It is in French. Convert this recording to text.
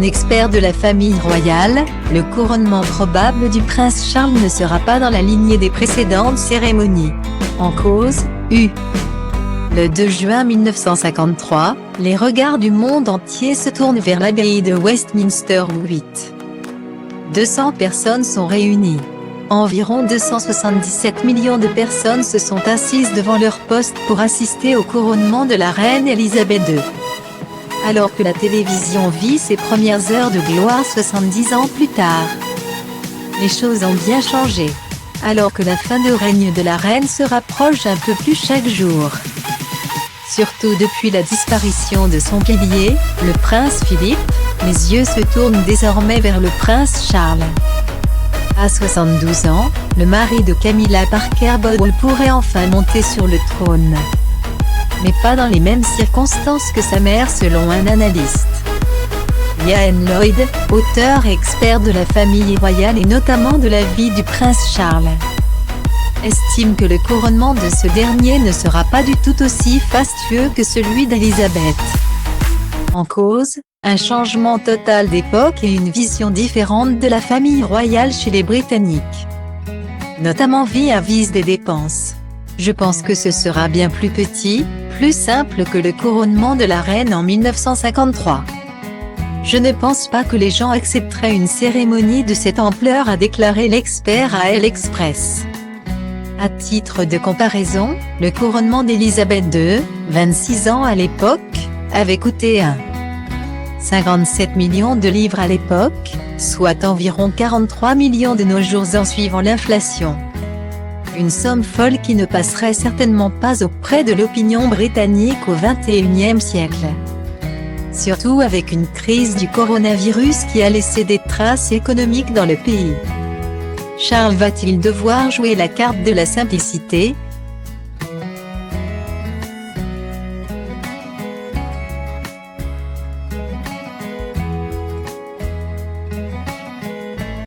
expert de la famille royale, le couronnement probable du prince Charles ne sera pas dans la lignée des précédentes cérémonies. En cause, Le 2 juin 1953, les regards du monde entier se tournent vers l'abbaye de Westminster où 200 personnes sont réunies. Environ 277 millions de personnes se sont assises devant leur poste pour assister au couronnement de la reine Elisabeth II. Alors que la télévision vit ses premières heures de gloire 70 ans plus tard. Les choses ont bien changé. Alors que la fin de règne de la reine se rapproche un peu plus chaque jour. Surtout depuis la disparition de son pilier, le prince Philippe, les yeux se tournent désormais vers le prince Charles. À 72 ans, le mari de Camilla Parker Bowles pourrait enfin monter sur le trône. Mais pas dans les mêmes circonstances que sa mère selon un analyste. Ian Lloyd, auteur et expert de la famille royale et notamment de la vie du prince Charles, estime que le couronnement de ce dernier ne sera pas du tout aussi fastueux que celui d'Elisabeth. En cause, un changement total d'époque et une vision différente de la famille royale chez les Britanniques. Notamment vis-à-vis des dépenses. Je pense que ce sera bien plus petit, plus simple que le couronnement de la reine en 1953. Je ne pense pas que les gens accepteraient une cérémonie de cette ampleur, a déclaré l'expert à l'Express. À titre de comparaison, le couronnement d'Elisabeth II, 26 ans à l'époque, avait coûté 57 millions de livres à l'époque, soit environ 43 millions de nos jours en suivant l'inflation. Une somme folle qui ne passerait certainement pas auprès de l'opinion britannique au XXIe siècle. Surtout avec une crise du coronavirus qui a laissé des traces économiques dans le pays. Charles va-t-il devoir jouer la carte de la simplicité,